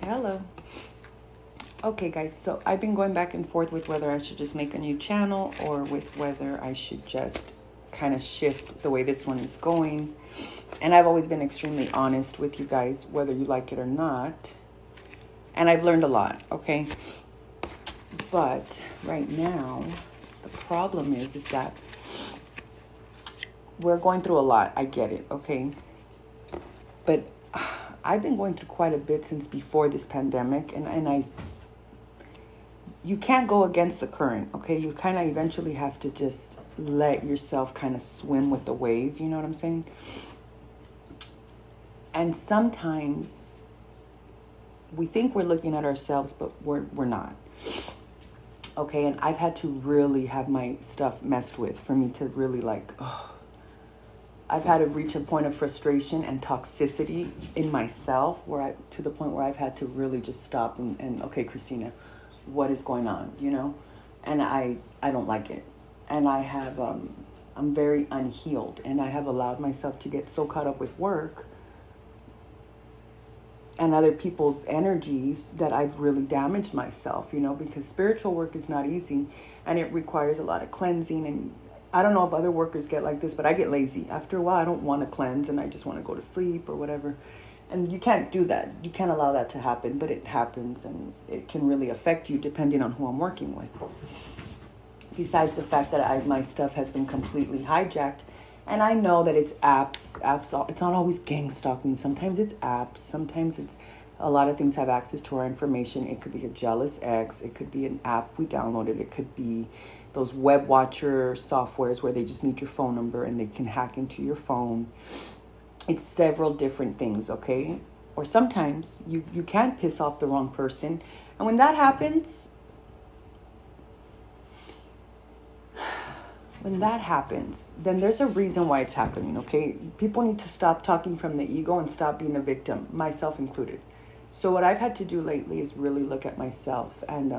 Hello. Okay, guys, so I've been going back and forth with whether I should just make a new channel or with whether I should just kind of shift the way this one is going. And I've always been extremely honest with you guys, whether you like it or not. And I've learned a lot, okay? But right now, the problem is that we're going through a lot. I get it, okay? But I've been going through quite a bit since before this pandemic, and you can't go against the current, okay? You kind of eventually have to just let yourself kind of swim with the wave, you know what I'm saying? And sometimes we think we're looking at ourselves, but we're not. Okay, and I've had to really have my stuff messed with for me to really I've had to reach a point of frustration and toxicity in myself to the point where I've had to really just stop and okay, Christina, what is going on, you know? And I don't like it. And I have, I'm very unhealed, and I have allowed myself to get so caught up with work and other people's energies that I've really damaged myself, you know, because spiritual work is not easy and it requires a lot of cleansing. And I don't know if other workers get like this, but I get lazy. After a while, I don't want to cleanse and I just want to go to sleep or whatever. And you can't do that. You can't allow that to happen, but it happens, and it can really affect you depending on who I'm working with. Besides the fact that my stuff has been completely hijacked. And I know that it's apps. It's not always gang stalking. Sometimes it's apps. Sometimes it's a lot of things have access to our information. It could be a jealous ex. It could be an app we downloaded. It could be those web watcher softwares where they just need your phone number and they can hack into your phone. It's several different things, okay? Or sometimes you can piss off the wrong person. And when that happens, then there's a reason why it's happening, okay? People need to stop talking from the ego and stop being a victim, myself included. So what I've had to do lately is really look at myself and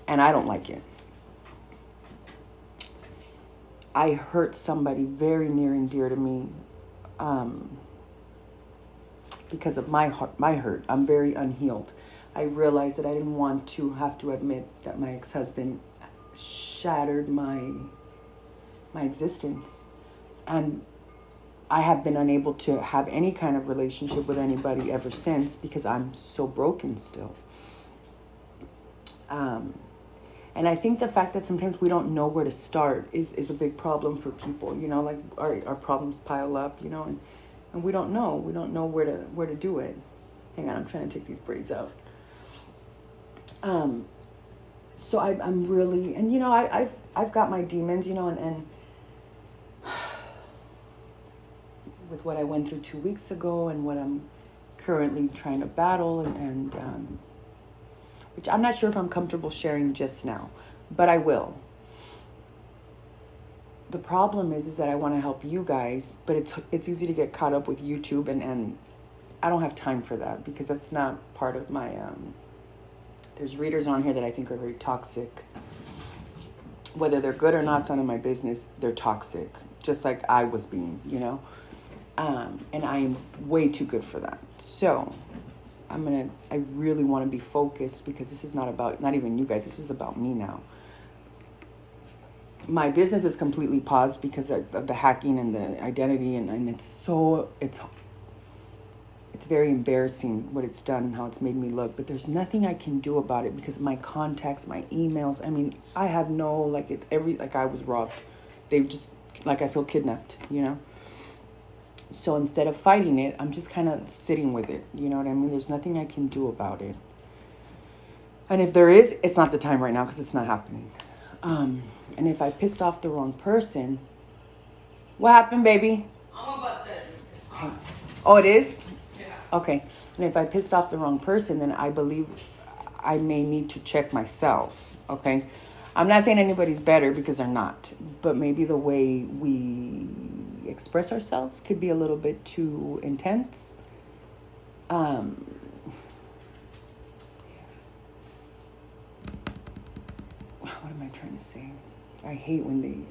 and I don't like it. I hurt somebody very near and dear to me because of my hurt. I'm very unhealed. I realized that I didn't want to have to admit that my ex-husband shattered my existence, and I have been unable to have any kind of relationship with anybody ever since because I'm so broken still. And I think the fact that sometimes we don't know where to start is a big problem for people, you know, like our problems pile up, you know, and we don't know where to do it. Hang on, I'm trying to take these braids out. So I'm really, and you know, I've got my demons, you know, and with what I went through 2 weeks ago and what I'm currently trying to battle and which I'm not sure if I'm comfortable sharing just now, but I will. The problem is that I want to help you guys, but it's easy to get caught up with YouTube and I don't have time for that because that's not part of my there's readers on here that I think are very toxic. Whether they're good or not, it's none of my business. They're toxic, just like I was being, you know. And I am way too good for that. So I really want to be focused because this is not even you guys. This is about me now. My business is completely paused because of the hacking and the identity, and it's very embarrassing what it's done and how it's made me look, but there's nothing I can do about it because my contacts, my emails, I mean, I have no, I was robbed. They just, I feel kidnapped, you know? So instead of fighting it, I'm just kind of sitting with it, you know what I mean? There's nothing I can do about it. And if there is, it's not the time right now because it's not happening. And if I pissed off the wrong person, what happened, baby? I'm about to. Oh, it is? Yeah. Okay. And if I pissed off the wrong person, then I believe I may need to check myself. Okay. I'm not saying anybody's better because they're not, but maybe the way we express ourselves could be a little bit too intense. What am I trying to say? I hate when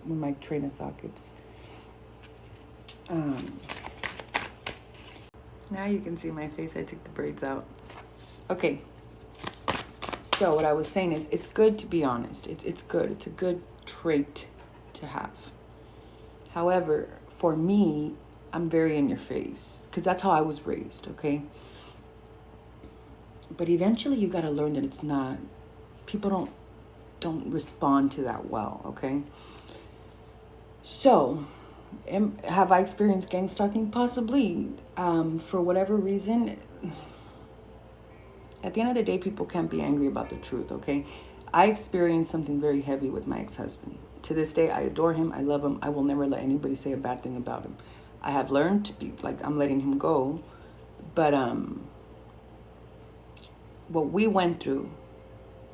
my train of thought gets Now you can see my face. I took the braids out. Okay. So what I was saying is, it's good to be honest. It's good. It's a good trait to have. However, for me, I'm very in your face because that's how I was raised, okay? But eventually you got to learn that it's not, people don't respond to that well, okay? So, have I experienced gang stalking? Possibly. For whatever reason, at the end of the day, people can't be angry about the truth, okay? I experienced something very heavy with my ex-husband. To this day, I adore him. I love him. I will never let anybody say a bad thing about him. I have learned to be like, I'm letting him go. But what we went through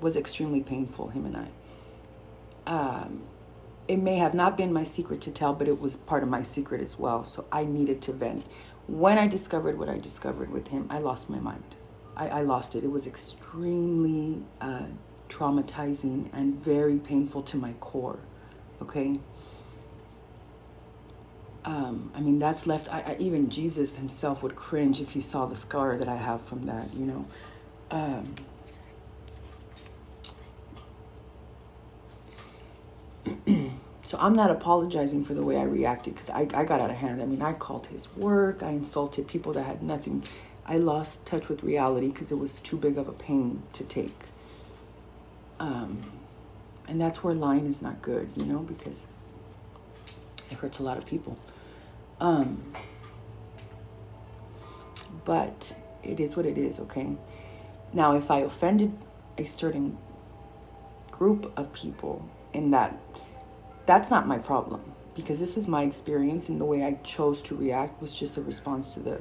was extremely painful, him and I. It may have not been my secret to tell, but it was part of my secret as well. So I needed to vent. When I discovered what I discovered with him, I lost my mind. I lost it. It was extremely traumatizing and very painful to my core. Okay. I mean, that's left. Even Jesus himself would cringe if he saw the scar that I have from that, you know. So I'm not apologizing for the way I reacted because I got out of hand. I mean, I called his work. I insulted people that had nothing. I lost touch with reality because it was too big of a pain to take. And that's where lying is not good, you know, because it hurts a lot of people. But it is what it is, okay? Now, if I offended a certain group of people in that, that's not my problem, because this is my experience, and the way I chose to react was just a response to the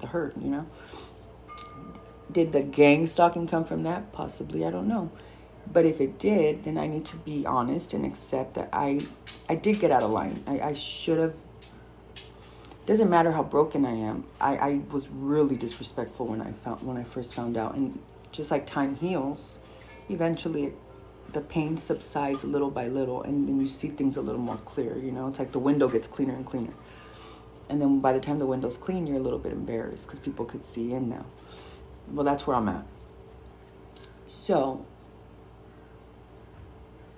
hurt, you know? Did the gang stalking come from that? Possibly, I don't know. But if it did, then I need to be honest and accept that I did get out of line. I should have. Doesn't matter how broken I am. I was really disrespectful when I first found out. And just like time heals, eventually the pain subsides little by little, and then you see things a little more clear. You know, it's like the window gets cleaner and cleaner. And then by the time the window's clean, you're a little bit embarrassed because people could see in now. Well, that's where I'm at. So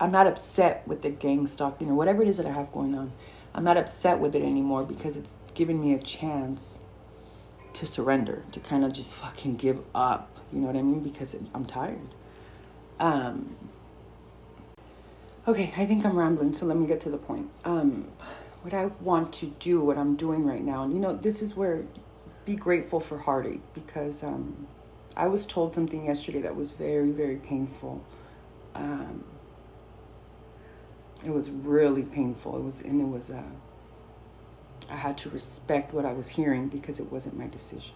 I'm not upset with the gang stalking or whatever it is that I have going on. I'm not upset with it anymore because it's given me a chance to surrender, to kind of just fucking give up. You know what I mean? Because I'm tired. Okay, I think I'm rambling, so let me get to the point. What I want to do, what I'm doing right now, and you know, this is where be grateful for heartache, because I was told something yesterday that was very, very painful. It was really painful. I had to respect what I was hearing because it wasn't my decision.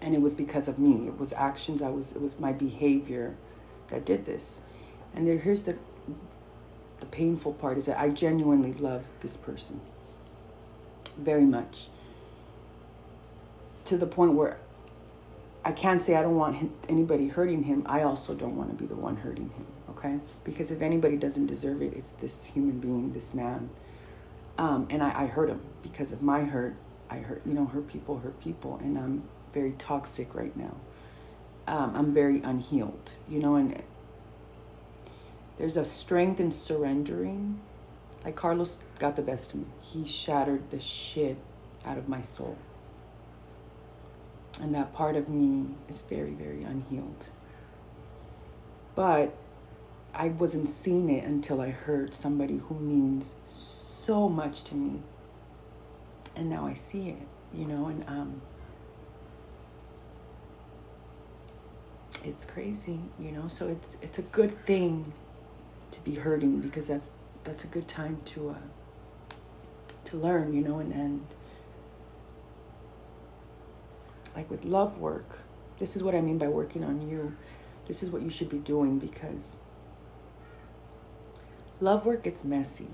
And it was because of me. It was actions. It was my behavior that did this. And here's the painful part is that I genuinely love this person very much, to the point where I can't say I don't want anybody hurting him. I also don't want to be the one hurting him, okay? Because if anybody doesn't deserve it, it's this human being, this man. And I hurt him because of my hurt. I hurt people, and I'm very toxic right now. I'm very unhealed, you know, and there's a strength in surrendering. Like Carlos got the best of me. He shattered the shit out of my soul. And that part of me is very, very unhealed. But I wasn't seeing it until I heard somebody who means so much to me. And now I see it, you know, and it's crazy, you know. So it's a good thing to be hurting, because that's a good time to learn, you know, and like with love work, this is what I mean by working on you. This is what you should be doing, because love work gets messy.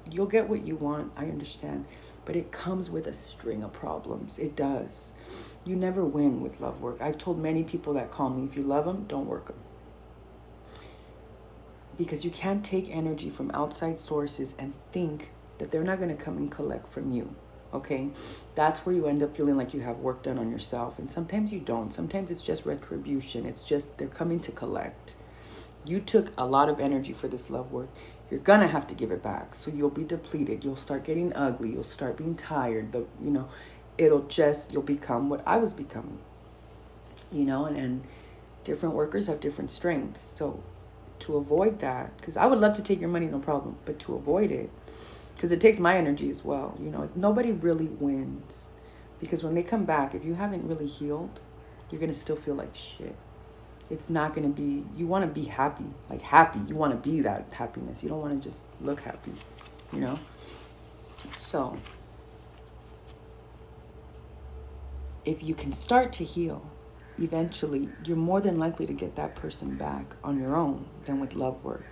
You'll get what you want, I understand, but it comes with a string of problems. It does. You never win with love work. I've told many people that call me, if you love them, don't work them. Because you can't take energy from outside sources and think that they're not going to come and collect from you. okay? That's where you end up feeling like you have work done on yourself. And sometimes you don't. Sometimes it's just retribution. It's just they're coming to collect. You took a lot of energy for this love work. You're going to have to give it back. So you'll be depleted. You'll start getting ugly. You'll start being tired. You'll become what I was becoming. And different workers have different strengths. So to avoid that, because I would love to take your money, no problem, but to avoid it, because it takes my energy as well. Nobody really wins, because when they come back, if you haven't really healed, you're going to still feel like shit. It's not going to be, you want to be happy, like happy. You want to be that happiness. You don't want to just look happy, So if you can start to heal, eventually you're more than likely to get that person back on your own than with love work.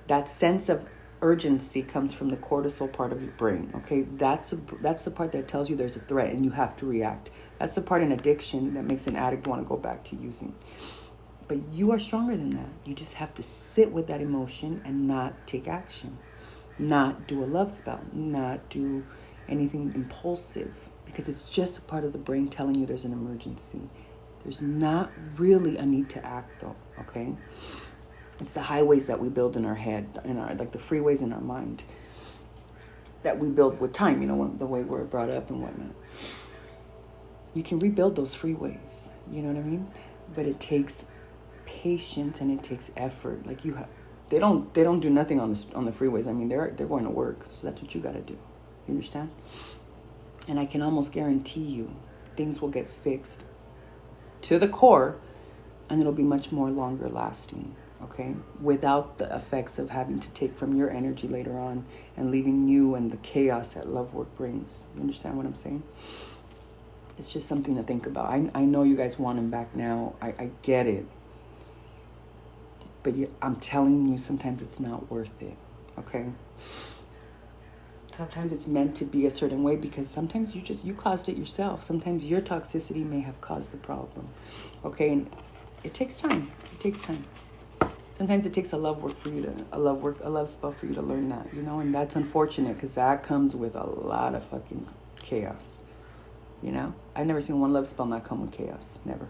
That sense of urgency comes from the cortisol part of your brain, okay? That's the part that tells you there's a threat and you have to react. That's the part in addiction that makes an addict want to go back to using. But you are stronger than that. You just have to sit with that emotion and not take action. Not do a love spell. Not do anything impulsive. Because it's just a part of the brain telling you there's an emergency. There's not really a need to act though, okay? It's the highways that we build in our head, like the freeways in our mind that we build with time, the way we're brought up and whatnot. You can rebuild those freeways, you know what I mean? But it takes patience and it takes effort. Like they don't do nothing on the freeways. I mean, they're going to work, so that's what you got to do. You understand? And I can almost guarantee you things will get fixed to the core, and it'll be much more longer lasting, okay? Without the effects of having to take from your energy later on and leaving you and the chaos that love work brings. You understand what I'm saying? It's just something to think about. I know you guys want him back now. I get it. But I'm telling you, sometimes it's not worth it, okay? Sometimes it's meant to be a certain way because sometimes you caused it yourself. Sometimes your toxicity may have caused the problem, okay? And it takes time. It takes time. Sometimes it takes a love spell for you to learn that, and that's unfortunate because that comes with a lot of fucking chaos, I've never seen one love spell not come with chaos, never.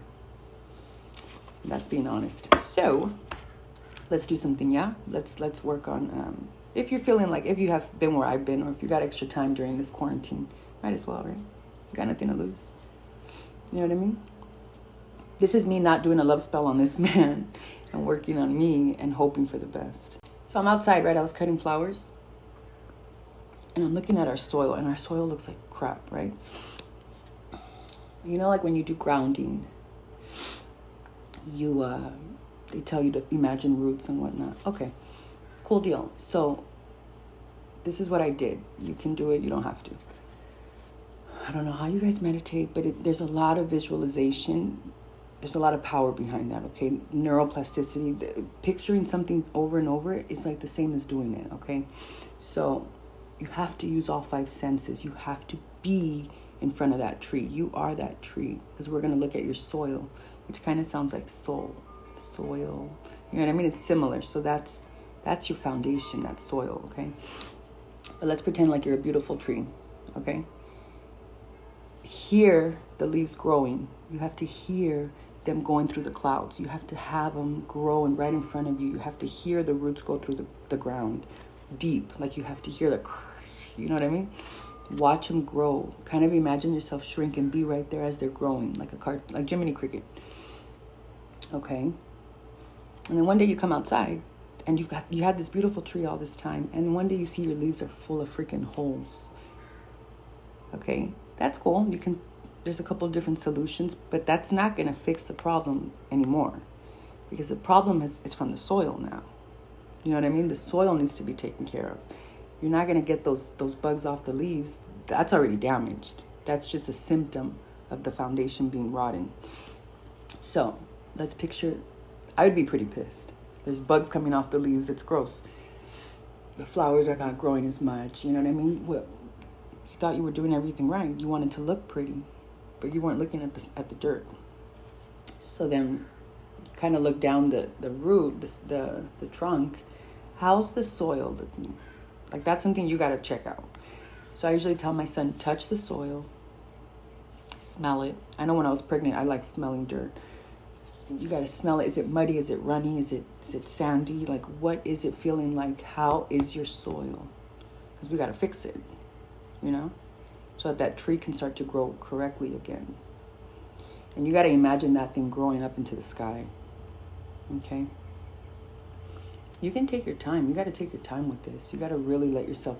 And that's being honest. So let's do something, yeah? Let's work on, if you're feeling like, if you have been where I've been, or if you got extra time during this quarantine, might as well, right? You got nothing to lose. You know what I mean? This is me not doing a love spell on this man and working on me and hoping for the best. So I'm outside, right? I was cutting flowers. And I'm looking at our soil, and our soil looks like crap, right? Like when you do grounding, they tell you to imagine roots and whatnot. Okay, cool deal. So this is what I did. You can do it. You don't have to. I don't know how you guys meditate, but there's a lot of visualization. There's a lot of power behind that, okay? Neuroplasticity, picturing something over and over is like the same as doing it, okay? So you have to use all 5 senses. You have to be in front of that tree. You are that tree, because we're going to look at your soil, which kind of sounds like soil. You know what I mean? It's similar. So that's your foundation, that soil, okay? But let's pretend like you're a beautiful tree, okay? Hear the leaves growing. You have to hear them going through the clouds. You have to have them growing right in front of you. You have to hear the roots go through the ground deep. Like you have to hear you know what I mean? Watch them grow. Kind of imagine yourself shrink and be right there as they're growing, like Jiminy Cricket. Okay? And then one day you come outside and you had this beautiful tree all this time, and one day you see your leaves are full of freaking holes. Okay? That's cool. There's a couple of different solutions, but that's not going to fix the problem anymore, because the problem is from the soil now. You know what I mean? The soil needs to be taken care of. You're not going to get those bugs off the leaves. That's already damaged. That's just a symptom of the foundation being rotten. So let's picture, I would be pretty pissed. There's bugs coming off the leaves. It's gross. The flowers are not growing as much. You know what I mean? You thought you were doing everything right. You wanted to look pretty, but you weren't looking at the dirt. So then you kind of look down the root, the trunk. How's the soil looking? Like, that's something you got to check out. So I usually tell my son, touch the soil, smell it. I know when I was pregnant, I liked smelling dirt. You got to smell it. Is it muddy? Is it runny? Is it sandy? Like, what is it feeling like? How is your soil? Because we got to fix it, you know, so that tree can start to grow correctly again. And you got to imagine that thing growing up into the sky. Okay? You can take your time. You got to take your time with this. You got to really let yourself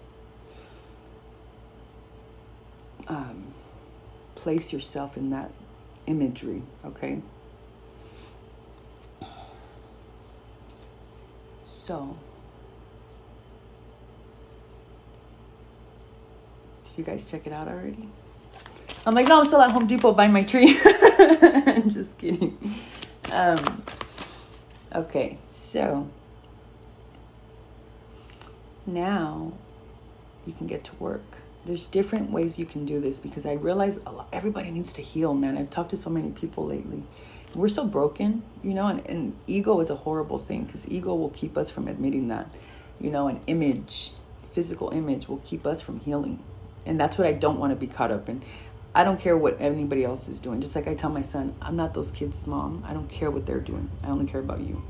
place yourself in that imagery, okay? So, did you guys check it out already? I'm like, no, I'm still at Home Depot buying my tree. I'm just kidding. Okay, so now you can get to work. There's different ways you can do this because I realize everybody needs to heal, man. I've talked to so many people lately. We're so broken, you know, and ego is a horrible thing because ego will keep us from admitting that, you know, an image, physical image will keep us from healing. And that's what I don't want to be caught up in. I don't care what anybody else is doing. Just like I tell my son, I'm not those kids' mom. I don't care what they're doing. I only care about you.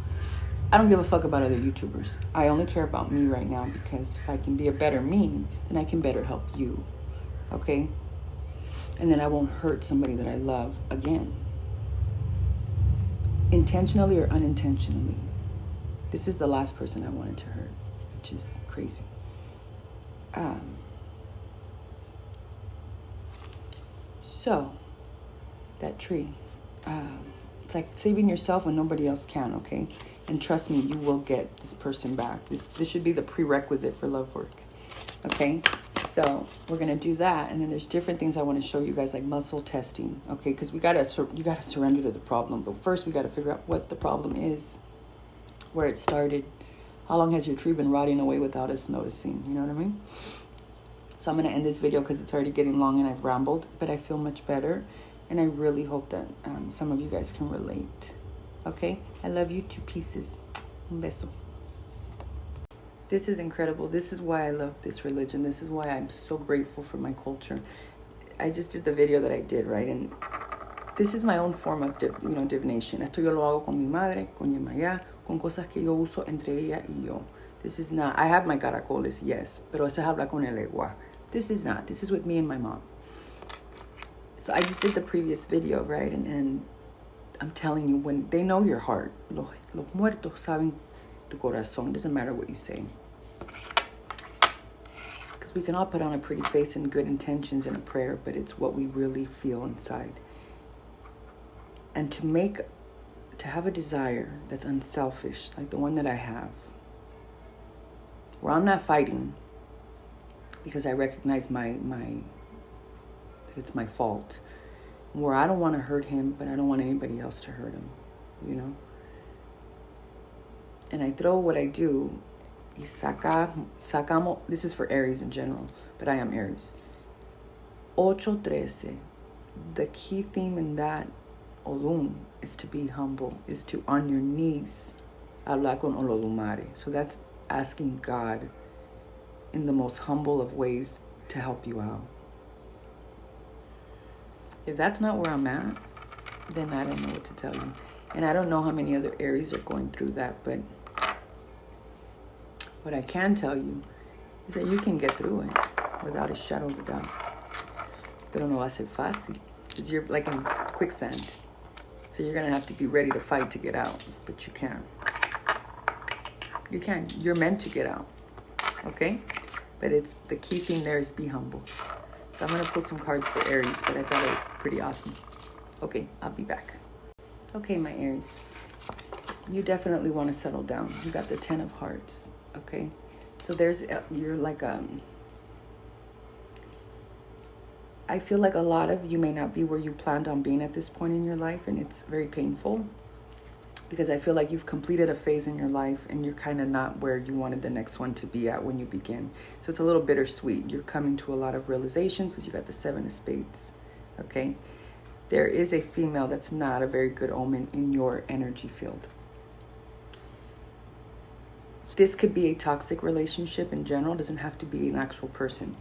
I don't give a fuck about other YouTubers. I only care about me right now because if I can be a better me, then I can better help you. Okay? And then I won't hurt somebody that I love again. Intentionally or unintentionally. This is the last person I wanted to hurt, which is crazy. So, that tree. It's like saving yourself when nobody else can, okay? And trust me, you will get this person back. This should be the prerequisite for love work, okay? So we're gonna do that, and then there's different things I want to show you guys, like muscle testing, okay? Because you gotta surrender to the problem, but first we gotta figure out what the problem is, where it started, how long has your tree been rotting away without us noticing? You know what I mean? So I'm gonna end this video because it's already getting long and I've rambled, but I feel much better, and I really hope that some of you guys can relate. Okay, I love you to pieces. Un beso. This is incredible. This is why I love this religion. This is why I'm so grateful for my culture. I just did the video that I did, right? And this is my own form of, divination. Esto yo lo hago con mi madre, con Yemayá, con cosas que yo uso entre ella y yo. This is not, I have my caracoles, yes, pero eso es hablar con el egua. This is not. This is with me and my mom. So I just did the previous video, right? And I'm telling you, when they know your heart, los muertos saben tu corazón. It doesn't matter what you say. Because we can all put on a pretty face and good intentions in a prayer, but it's what we really feel inside. And to have a desire that's unselfish, like the one that I have, where I'm not fighting because I recognize that it's my fault, where I don't want to hurt him, but I don't want anybody else to hurt him, you know? And I throw what I do, sacamos, this is for Aries in general, but I am Aries. 8:13, the key theme in that Olum is to be humble, is to, on your knees, hablar con Olodumare. So that's asking God in the most humble of ways to help you out. If that's not where I'm at, then I don't know what to tell you. And I don't know how many other Aries are going through that, but what I can tell you is that you can get through it without a shadow of a doubt. Pero no va a ser fácil, because you're like in quicksand. So you're going to have to be ready to fight to get out, but you can. You can. You're meant to get out, okay? But it's the key thing there is be humble. So I'm going to pull some cards for Aries, but I thought it was pretty awesome. Okay, I'll be back. Okay, my Aries. You definitely want to settle down. You got the 10 of Hearts, okay? So you're like, I feel like a lot of you may not be where you planned on being at this point in your life, and it's very painful. Because I feel like you've completed a phase in your life and you're kind of not where you wanted the next one to be at when you begin. So it's a little bittersweet. You're coming to a lot of realizations because you got the 7 of Spades, okay? There is a female that's not a very good omen in your energy field. This could be a toxic relationship in general. It doesn't have to be an actual person.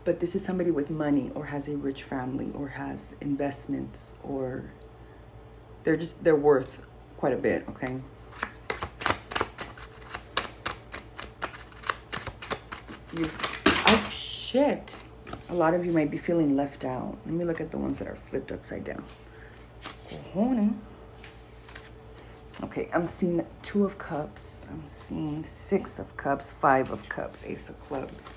But this is somebody with money or has a rich family or has investments, or they're worth quite a bit, okay? Oh shit. A lot of you might be feeling left out. Let me look at the ones that are flipped upside down. Cojones. Okay, I'm seeing 2 of Cups. I'm seeing 6 of Cups, 5 of Cups, Ace of Clubs,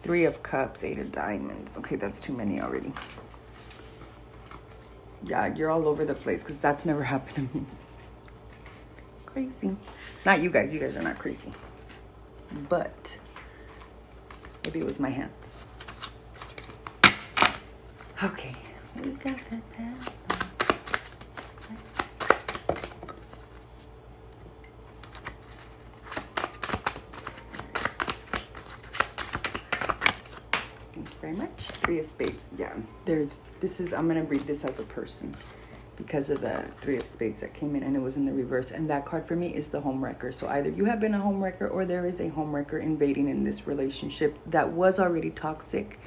3 of Cups, 8 of Diamonds. Okay, that's too many already. Yeah, you're all over the place because that's never happened to me. Crazy. Not you guys. You guys are not crazy. But maybe it was my hands. Okay, we got that path. Thank you very much. 3 of Spades. Yeah, I'm gonna read this as a person because of the 3 of Spades that came in, and it was in the reverse. And that card for me is the homewrecker. So either you have been a homewrecker or there is a homewrecker invading in this relationship that was already toxic.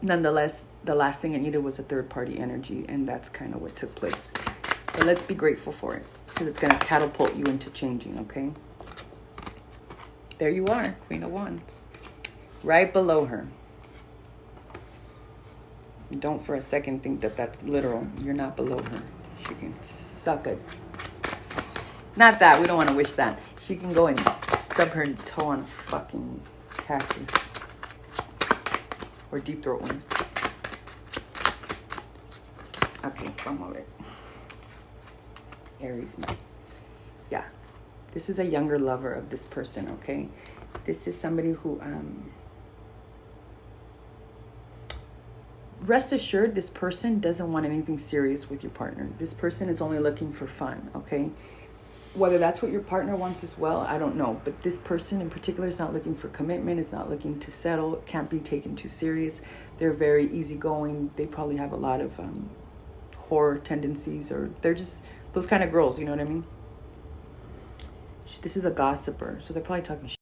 Nonetheless, the last thing it needed was a third-party energy, and that's kind of what took place. But let's be grateful for it, because it's going to catapult you into changing, okay? There you are, Queen of Wands. Right below her. Don't for a second think that that's literal. You're not below her. She can suck it. Not that. We don't want to wish that. She can go and stub her toe on a fucking cactus. Or deep throat one. Okay, vamos a ver. Aries man. Yeah. This is a younger lover of this person, okay? This is somebody who, rest assured, this person doesn't want anything serious with your partner. This person is only looking for fun, okay? Whether that's what your partner wants as well, I don't know. But this person in particular is not looking for commitment, is not looking to settle, can't be taken too serious. They're very easygoing. They probably have a lot of horror tendencies, or they're just those kind of girls, you know what I mean? This is a gossiper, so they're probably talking shit.